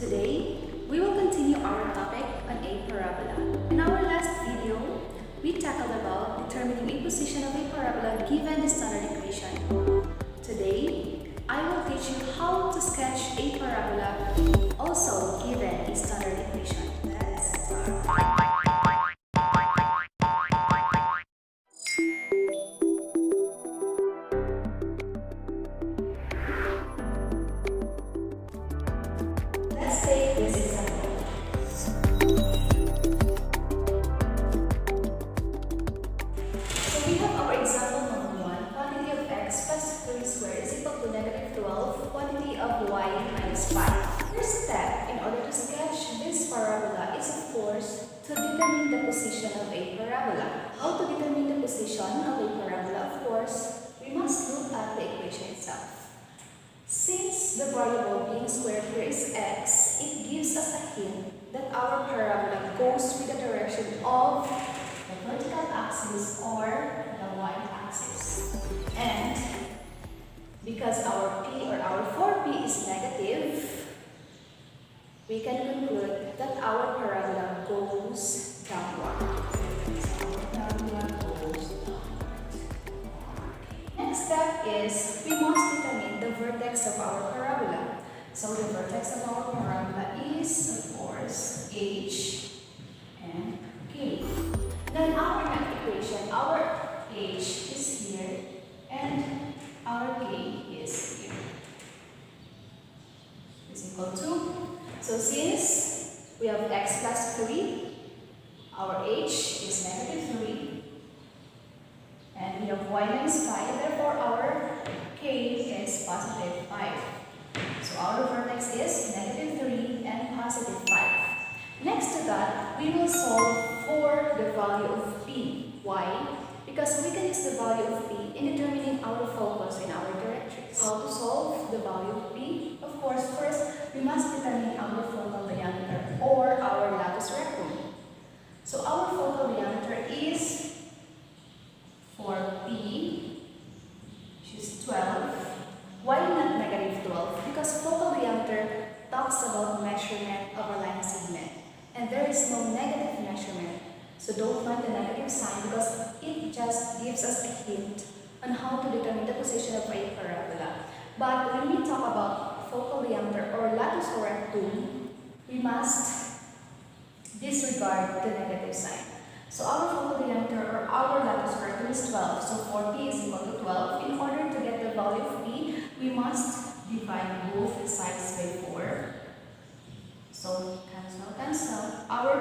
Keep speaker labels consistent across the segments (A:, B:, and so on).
A: Today, we will continue our topic on a parabola. In our last video, we tackled about determining a position of a parabola given the standard equation. Today, I will teach you how to sketch a parabola also given a standard equation. Let's start. Let's take this example. So we have our example number 1. Quantity of x plus 3 squared is equal to negative 12. Quantity of y minus 5. First step in order to sketch this parabola is of course to determine the position of a parabola. How to determine the position of a parabola? Of course, we must look at the equation itself. Since the variable being squared here is x, it gives us a hint that our parabola goes with the direction of the vertical axis or the y-axis. And because our p or our 4p is negative, we can conclude that our parabola goes downward. Next step is we must determine the vertex of our parabola. So the vertex of our parabola is, of course, h and k. Now in our math equation, our h is here and our k is here. Is equal to. So since we have x plus 3, our h is negative 3. And we have y minus 5, therefore our k is positive 5. So our vertex is negative 3 and positive 5. Next to that, we will solve for the value of p. Why? Because we can use the value of p in determining our focus in our directrix. How to solve the value of p? Of course, first, we must determine our focal diameter or our latus rectum. So our focal diameter is for p, which is 12. Why not negative 12? Because focal diameter talks about measurement of a line segment. And there is no negative measurement. So don't find the negative sign because it just gives us a hint on how to determine the position of a parabola. But when we talk about focal diameter or latus rectum, we must disregard the negative sign. So our focal diameter or our latus rectum is 12. So 4p is equal to 12. In order to get the value of p, we must divide both sides by 4. So cancel. Our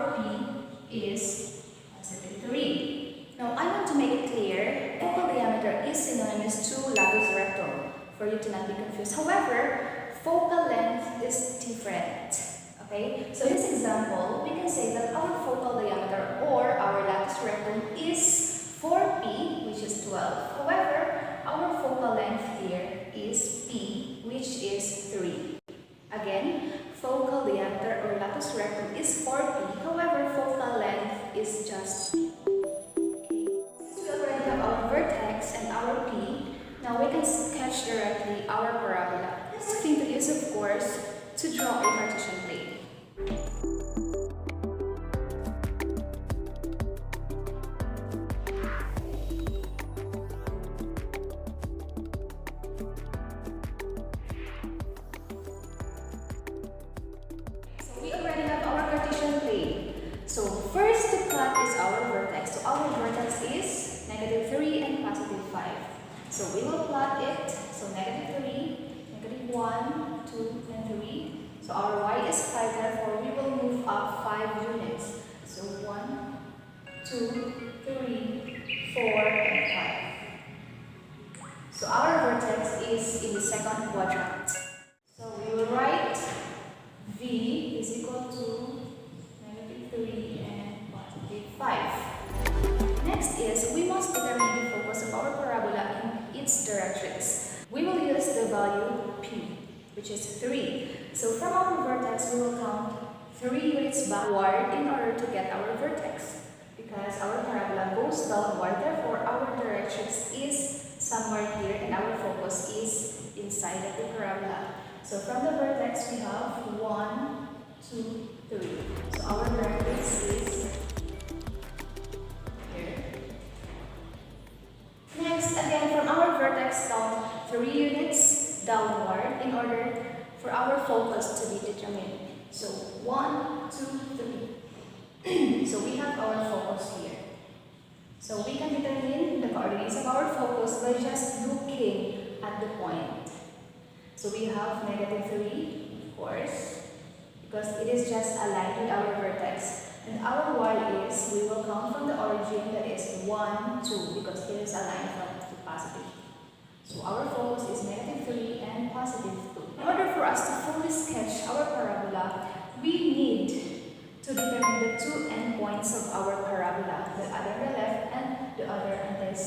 A: p is positive 3. Now I want to make it clear, focal diameter is synonymous to latus rectum for you to not be confused. However, focal length is different. Okay, so in this example, we can say that our focal diameter or our latus rectum is 4p, which is 12. However, our focal length here is p, which is 3. Again, focal diameter or latus rectum is 4p. However, focal length is just p. Okay. Since we already have our vertex and our p, now we can sketch directly our parabola. The next thing to do is, of course, to draw a Cartesian plane. So we already have our Cartesian plane. So first to plot is our vertex. So our vertex is negative 3 and positive 5. So we will plot it. So negative 3, negative 1, 2, and 3. So our y is 5, therefore we will move up 5 units. So 1, 2, 3, 4, and 5. So our vertex is in the second quadrant. So we will write v is equal to negative 3 and positive 5. Next is we must determine the focus of our parabola in its directrix. We will use the value p, which is 3. So from our vertex, we will count 3 units backward in order to get our vertex. Because our parabola goes downward, therefore our directrix is somewhere here and our focus is inside of the parabola. So from the vertex, we have 1, 2, 3. So our directrix is here. Next, again, from our vertex, count 3 units downward in order for our focus to be determined. So 1, 2, 3. So we have our focus here. So we can determine the coordinates of our focus by just looking at the point. So we have -3, of course, because it is just aligned with our vertex. And our y is, we will count from the origin, that is 1, 2, because it is aligned from to positive. So our focus is -3 and +2. In order for us to fully sketch our parabola, we need to determine the two endpoints of our parabola, the other on the left and the other on this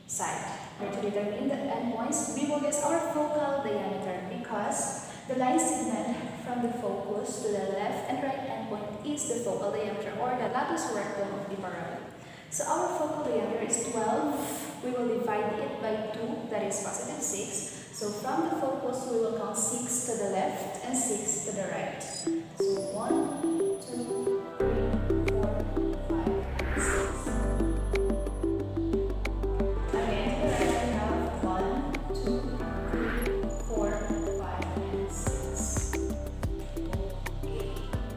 A: side. To determine the endpoints, we will use our focal diameter because the line segment from the focus to the left and right endpoint is the focal diameter or the latus rectum of the parabola. So our focal diameter is 12. We will divide it by 2, that is +6. So from the focus, we will count 6 to the left and 6 to the right. So 1, 2, 3, 4, 5, 6. Again, to the right we have 1, 2, 3, 4, 5, and 6. Okay.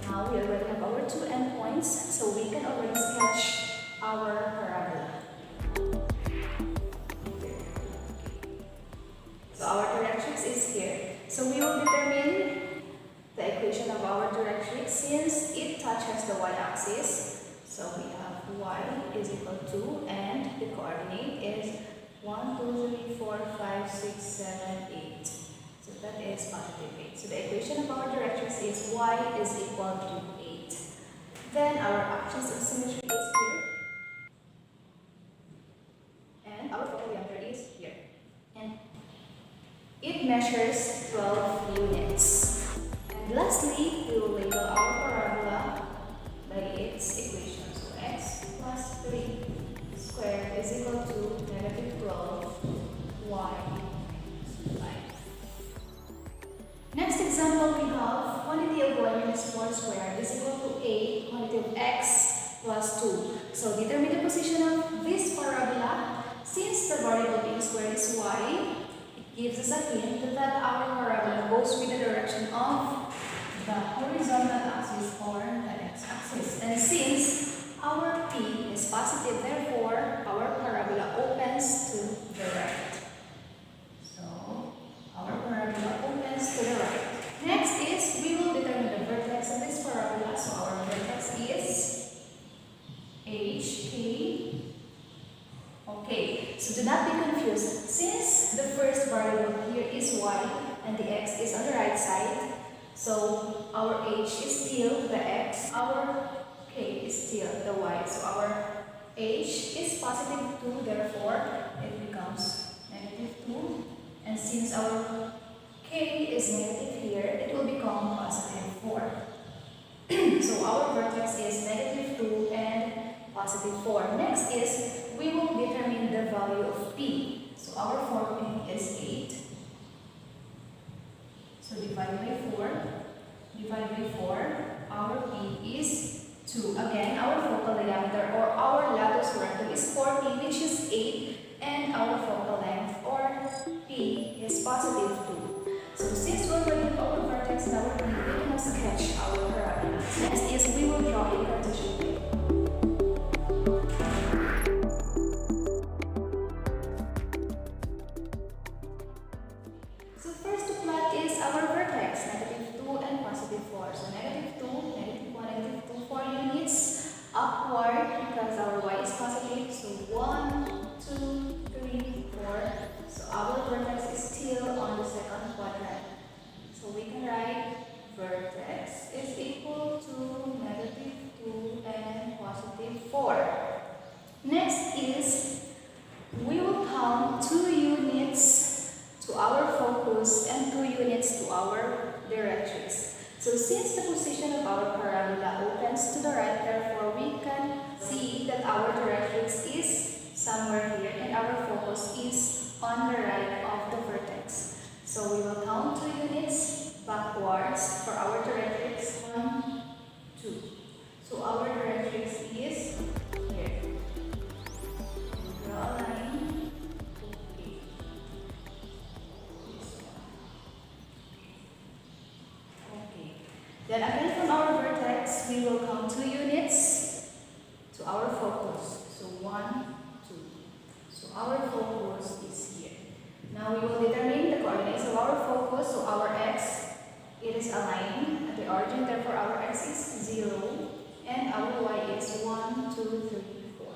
A: Now we already have our two endpoints, so we can already sketch our parabola. So our directrix is here. So we will determine the equation of our directrix since it touches the y-axis. So we have y is equal to, and the coordinate is 1, 2, 3, 4, 5, 6, 7, 8. So that is +8. So the equation of our directrix is y is equal to 8. Then our axis of symmetry is here. And our focal diameter is here. And it measures 12 units. And lastly, we will label our parabola by its equation. So x plus 3 squared is equal to -12 y minus 5. Next example, we have quantity of y minus 4 squared is equal to a quantity of x plus 2. So determine the position of this parabola. Since the variable being squared is y, gives us a hint that our parabola goes with the direction of the horizontal axis or the x-axis. And since our p is positive, therefore our parabola opens to the right. So our parabola opens to the right. Next is we will determine the vertex of this parabola. So our vertex is h, k. Okay, so do not be confused. Since the first variable here is y and the x is on the right side, so our h is still the x, our k is still the y. So our h is +2, therefore it becomes -2. And since our k is negative here, it will become +4. So our vertex is -2 and +4. Next is we will determine the value of p. So our formula is 8. So divide by 4. Our p is 2. Again, our focal diameter or our latus rectum is 4p, which is 8, and our focal length or p is +2. So since we already have our vertex and our p, we can now sketch our parabola. Next is we will draw a Cartesian plane. So first to plot is our vertex, -2 and +4. So -2, -1, -2, 4 units upward because our y is positive. So 1, 2, 3, 4. So our vertex is still on the second quadrant. So we can write vertex is equal to -2 and +4. Next is we will count 2 units to our focus and 2 units to our directrix. So since the position of our parabola opens to the right, therefore we can see that our directrix is somewhere here and our focus is on the right of the vertex. So we will count 2 units backwards for our directrix. 1, 2. So our directrix is here. Draw a line. Okay. This one. Okay. Then again from our vertex, we will count 2 units to our focus. So 1, 2. So our focus is here. Now we will determine the coordinates of our focus. So our x, it is aligned at the origin, therefore our x is 0. And our y is 1, 2, 3, 4.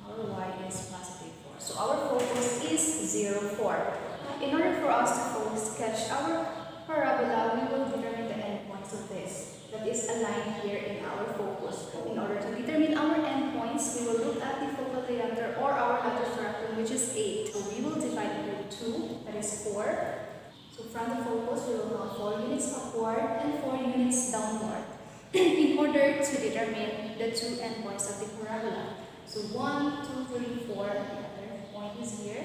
A: Our y is positive 4. So our focus is 0, 4. In order for us to fully sketch our parabola, we will determine the endpoints of this. That is aligned here in our focus. In order to determine our endpoints, we will look at the focal diameter or our latus rectum, which is 8. So we will divide it with 2, that is 4. So from the focus, we will count 4 units upward and 4 units downward in order to determine the 2 endpoints of the parabola. So 1, 2, 3, 4, the other point is here.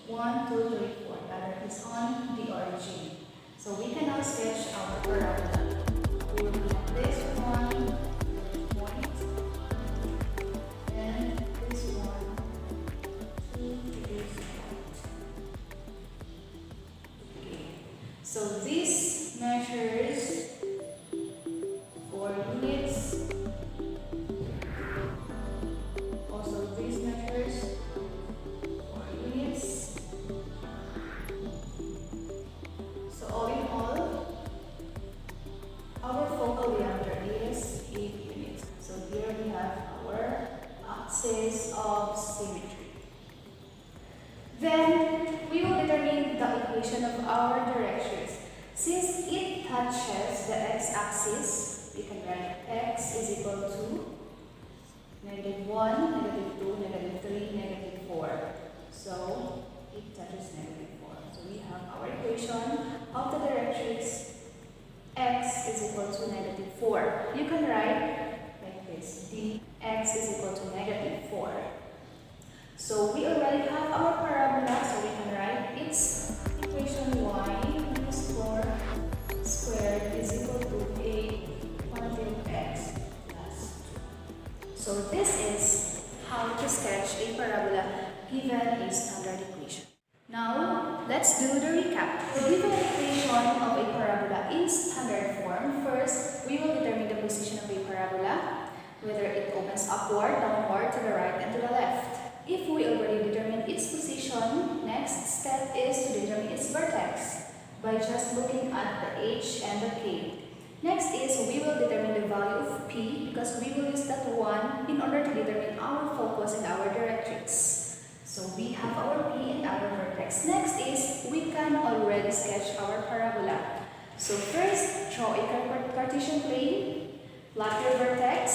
A: 1, 2, 3, 4, the other is on the origin. So we can now sketch our parabola. We will have this one point, and this one to this point. Okay. So this measures 4 units. Also this measures 4 units. So all in all, our focal diameter is 8 units. So here we have our axis of symmetry. Then we will determine the equation of our directrix. Since it touches the x-axis, we can write x is equal to -1, -2, -3, -4. So it touches -4. So we have our equation of the directrix. X is equal to -4. You can write like this: dx is equal to -4. So we already have our parabola, so we can write its equation y minus 4 squared is equal to 8 quantity x plus 2. So this is how to sketch a parabola given a standard equation. Now, let's do the recap. The given equation of a parabola in standard form, first, we will determine the position of a parabola, whether it opens upward, downward, to the right, and to the left. If we already determined its position, next step is to determine its vertex by just looking at the h and the k. Next is we will determine the value of p because we will use that one in order to determine our focus and our directrix. So we have our P and our vertex. Next is we can already sketch our parabola. So first, draw a Cartesian plane, plot your vertex,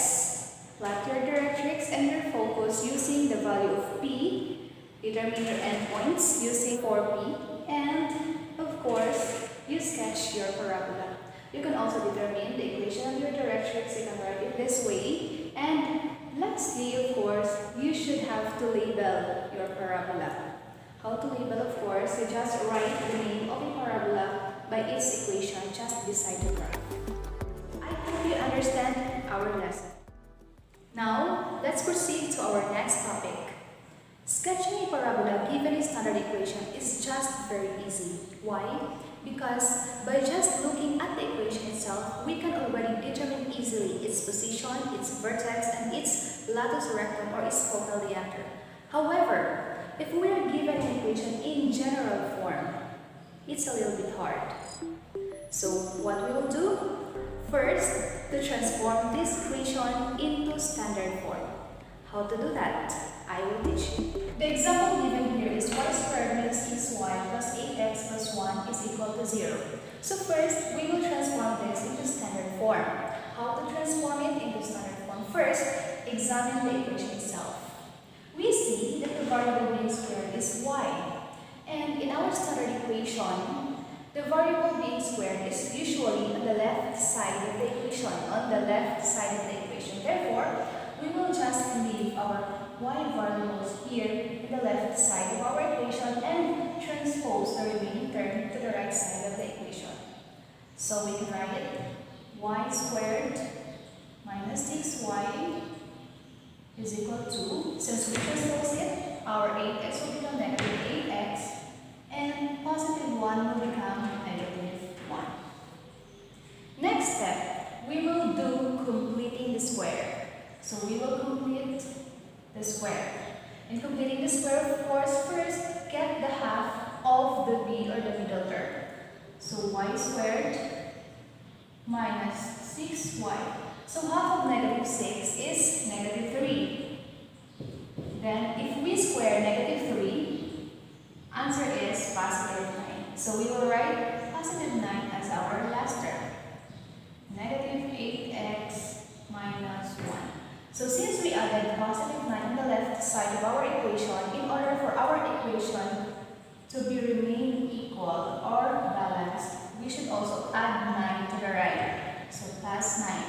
A: plot your directrix and your focus using the value of P, determine your endpoints using 4P, and of course, you sketch your parabola. You can also determine the equation of your directrix. You can write it this way. And lastly, of course, you should have to label your parabola. How to label, of course, you just write the name of a parabola by its equation just beside the graph. I hope you understand our lesson. Now, let's proceed to our next topic. Sketching a parabola given a standard equation is just very easy. Why? Because by just looking at the equation itself, we can already determine easily its position, its vertex, and its latus rectum or its focal diameter. However, if we are given an equation in general form, it's a little bit hard. So what we will do? First, to transform this equation into standard form. How to do that? I will teach you. The example given here is y squared minus 6y plus 8x plus 1 is equal to 0. So first, we will transform this into standard form. How to transform it into standard form? First, examine the equation itself. We see that the variable being squared is y. And in our standard equation, the variable being squared is usually on the left side of the equation, Therefore, we will just leave our y variables here in the left side of our equation and transpose the remaining term to the right side of the equation. So we can write it y squared minus 6y is equal to, since we transpose it, our 8x will become negative 8x and positive 1 will become negative 1. Next step, we will do completing the square. So we will complete the square. In completing the square, of course, first get the half of the b or the middle term. So y squared minus 6y. So half of negative 6 is negative 3. Then if we square negative 3, answer is positive 9. So we will write positive 9 as our last term. Negative 8x minus 1. So since we added positive 9 on the left side of our equation, in order for our equation to be remain equal or balanced, we should also add 9 to the right. So plus 9.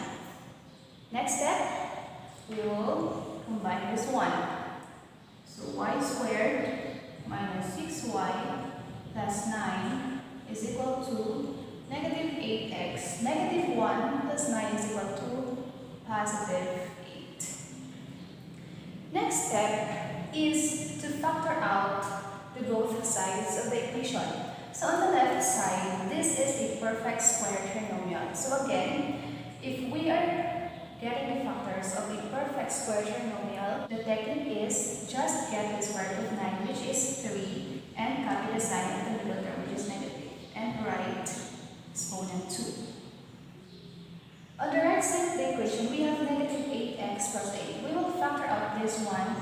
A: Next step, we will combine this one. So y squared minus 6y plus 9 is equal to negative 8x. Negative 1 plus 9 is equal to positive 8. Next step is to factor out the both sides of the equation. So on the left side, this is a perfect square trinomial. So again, if we are getting the factors of a perfect square trinomial, the technique is just get the square root of 9, which is 3, and copy the sign of the middle term, which is negative, and write exponent 2. On the right side of the equation, we have negative 8x plus 8. We will factor out this one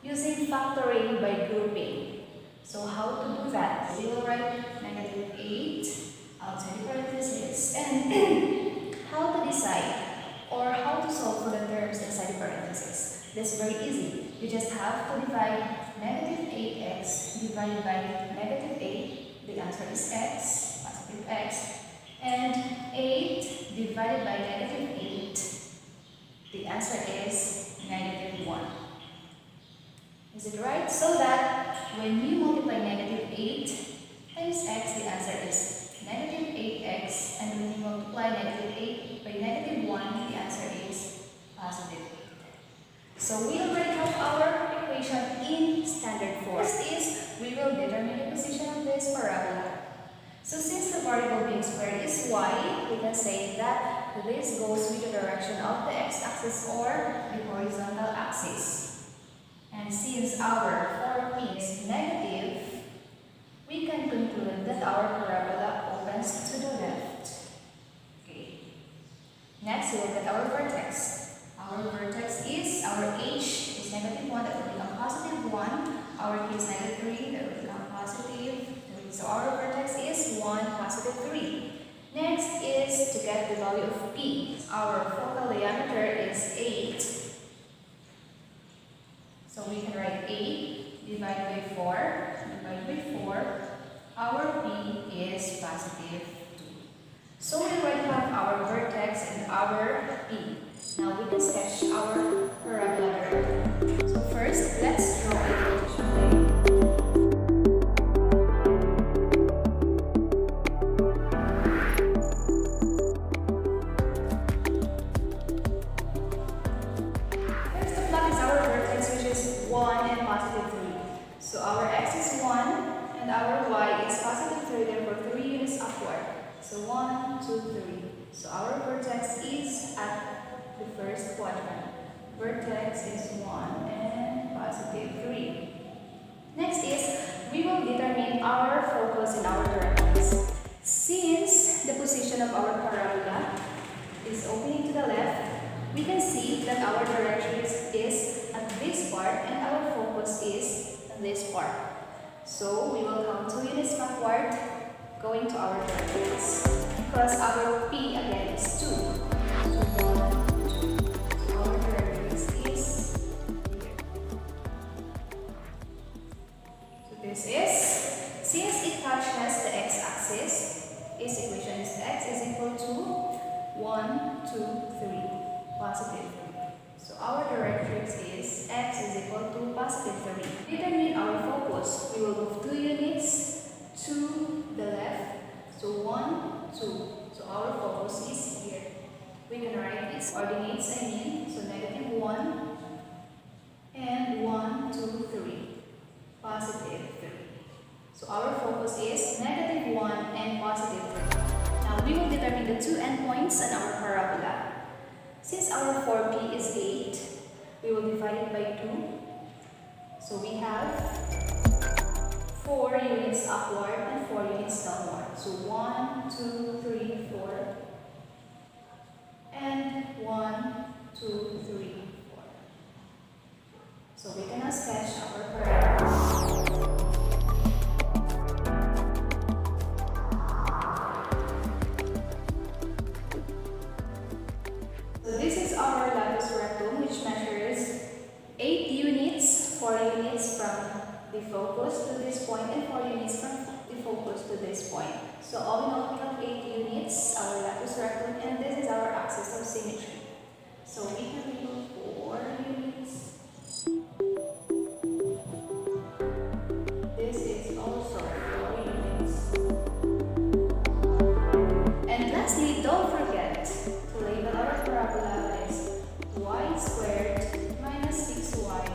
A: using factoring by grouping. So how to do that? We will write negative 8 outside the parentheses, and how to decide or how to solve for the terms inside the parentheses. This is very easy. You just have to divide negative 8x divided by negative 8. The answer is x, positive x. And 8 divided by negative 8. The answer is negative 1. Is it right? So that when you multiply negative 8 times x, the answer is negative 8x. And when you multiply negative 8 by negative 1, the answer is positive 8. So we already have our equation in standard form. First is, we will determine the position of this parabola. So since the variable being squared is y, we can say that this goes with the direction of the x-axis or the horizontal axis. And since our form is negative, we can conclude that our parabola opens to the left. Okay. Next, we will get our vertex. Our vertex is, our h is negative 1, that will become positive 1. Our p is negative 3, that will become positive 3. So our vertex is 1, positive 3. Next is to get the value of p. Our focal diameter is 8. So we can write 8 divided by 4. Divided by 4. Our p is positive 2. So we already have our vertex and our p. Now we can sketch our parabola. So first, let's draw it. So our x is 1 and our y is positive 3, therefore 3 units upward. So 1, 2, 3. So our vertex is at the first quadrant. Vertex is 1 and positive 3. Next is, we will determine our focus in our directions. Since the position of our parabola is opening to the left, we can see that our direction is at this part and our focus is this part. So we will count 2 units backward going to our directions because our p again is 2. So 1, 2. Our directions is here. So this is, since it touches the x-axis, its equation is x is equal to 1, 2, 3, positive 3. So our directrix is x is equal to positive 3. Determine our focus. We will move 2 units to the left. So 1, 2. So our focus is here. We can write its coordinates, so negative 1 and 1, 2, 3. Positive 3. So our focus is negative 1 and positive 3. Now we will determine the two endpoints on our parabola. Since our 4p is 8, we will divide it by 2. So we have 4 units upward and 4 units downward. So 1, 2, 3, 4. And 1, 2, 3, 4. So we can now sketch our parabola. So this is our latus rectum, which measures 8 units, 4 units from the focus to this point and 4 units from the focus to this point. So all in all, we have 8 units, our latus rectum, and this is our axis of symmetry. So we can remove 4 units. This is also 4 units. And lastly, don't forget to label our parabola as y squared minus 6y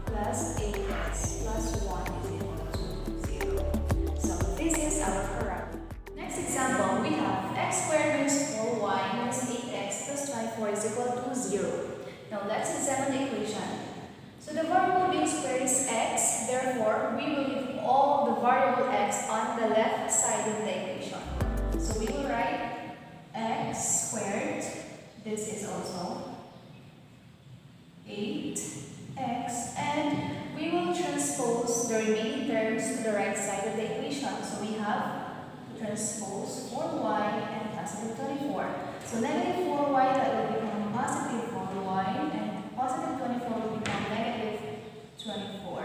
A: plus 8x plus 1 is equal to 0. So this is our parabola. Next example, we have x squared minus 4y minus 8x plus 24 is equal to 0. Now let's examine the equation. So the variable being squared is x, therefore we will leave all the variable x on the left side of the equation. So we will write x squared, this is also 8x, and we will transpose the remaining terms to the right side of the equation. So we have transpose 4y and positive 24. So negative 4y that will become positive 4y and positive 24 will become negative 24.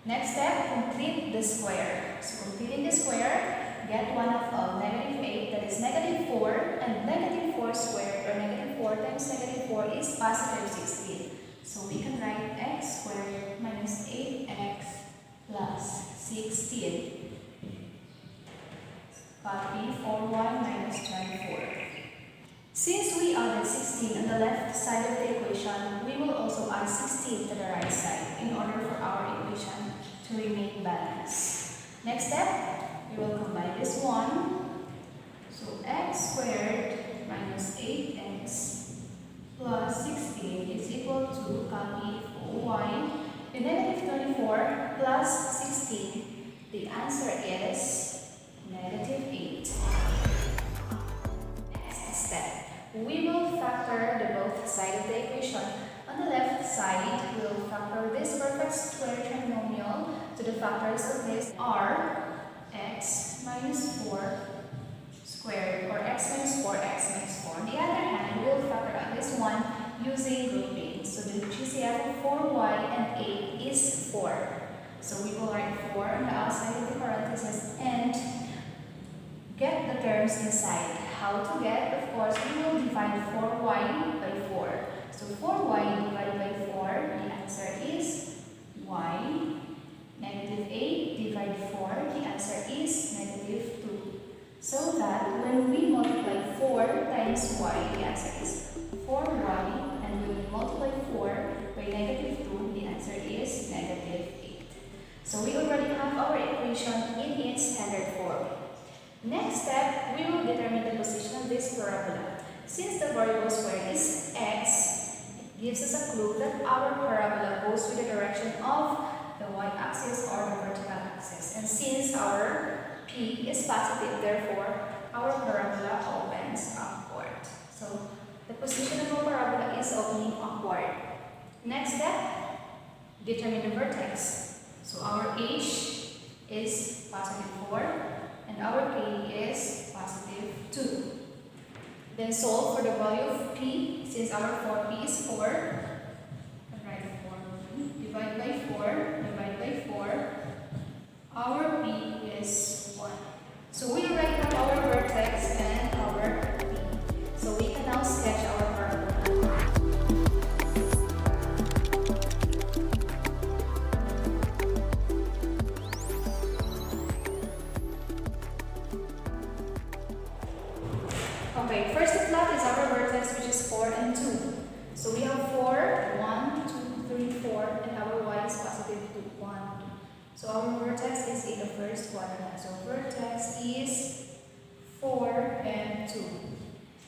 A: Next step, complete the square. So completing the square, get one of negative 8, that is negative 4, and negative 4 squared, or negative 4 times negative 4 is positive 16. So we can write x squared minus 8x plus 16. Copy 4y minus 24. Since we added 16 on the left side of the equation, we will also add 16 to the right side in order for our equation to remain balanced. Next step, we will combine this one. So x squared minus 8x plus 16 is equal to, copy 4y, the negative 24 plus 16. The answer is negative 8. Next step, we will factor the both sides of the equation. On the left side, we will factor this perfect square trinomial to the factors of this are x minus 4 squared, or x minus 4, x minus 4. On the other hand, we will factor out this one using grouping. So the GCF of 4y and 8 is 4. So we will write 4 on the outside of the parentheses and get the terms inside. How to get? Of course, we will divide 4y by 4. So 4y divided by 4, the answer is y. Negative 8 divided 4, the answer is negative 2. So that when we multiply 4 times y, the answer is 4y. And when we multiply 4 by negative 2, the answer is negative 8. So we already have our equation in its standard form. Next step, we will determine the position of this parabola. Since the variable squared is x, it gives us a clue that our parabola goes with the direction of the y-axis or the vertical axis. And since our p is positive, therefore, our parabola opens upward. So the position of our parabola is opening upward. Next step, determine the vertex. So our h is positive 4. And our p is positive 2. Then solve for the value of p. Since our 4p is 4, write 4p, divide by 4, divide by 4. Our p is 1. So we already have our vertex and our p. So we can now sketch our parabola. Okay, first to plot is our vertex, which is 4 and 2. So we have 4, 1, 2, 3, 4, and our y is positive 2, 1, 2. So our vertex is in the first quadrant. So vertex is 4 and 2.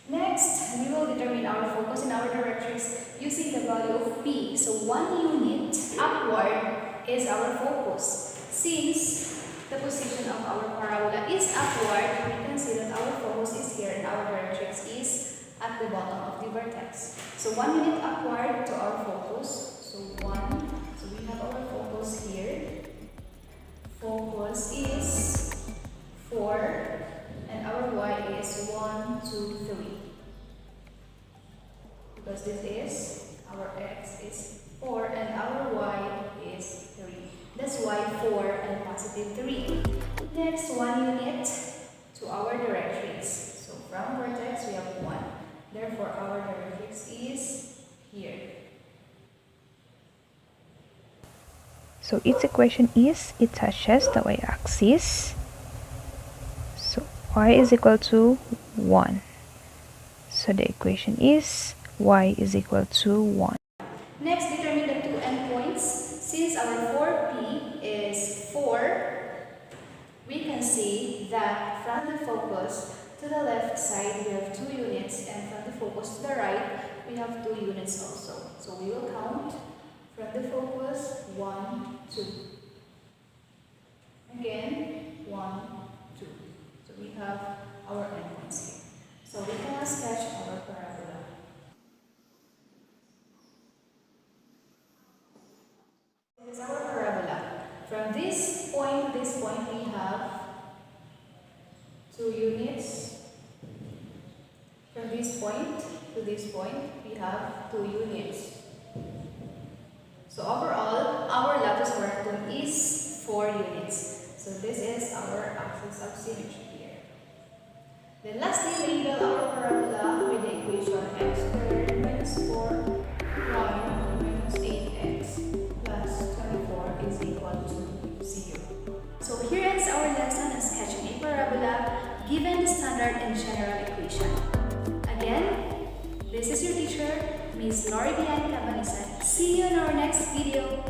A: Next, we will determine our focus in our directrix using the value of P. So 1 unit upward is our focus. Since the position of our parabola is upward, we can see that our focus is here and our directrix is at the bottom of the vertex. So 1 unit upward to our focus. So 1, so we have our focus here. Focus is 4 and our y is 1, 2, 3. Because this is, our x is 4 and our y is 3. That's why 4 and positive 3. Next, 1 unit to our directrix. So from vertex, we have 1. Therefore, our directrix is here.
B: So its equation is, it touches the y-axis. So y is equal to 1. So the equation is y is equal to 1.
A: Next, determine the two endpoints. Since our 4P is 4, we can see that from the focus to the left side, we have 2 units, and from the focus to the right, we have 2 units also. So we will count from the focus 1, 2. Again, 1, 2. So we have our endpoints here. So we can sketch our parabola. This is our parabola. From this point to this point, we have 2 units. From this point to this point, we have 2 units. So overall, our latus correctum is 4 units. So this is our axis of symmetry here. Then lastly, label our parabola with the equation x squared minus 4y minus 8x plus 24 is equal to 0. So here ends our lesson on sketching a parabola given the standard and general equation. Again, this is your teacher, Ms. Lori Bianca Manisan. See you in our next video.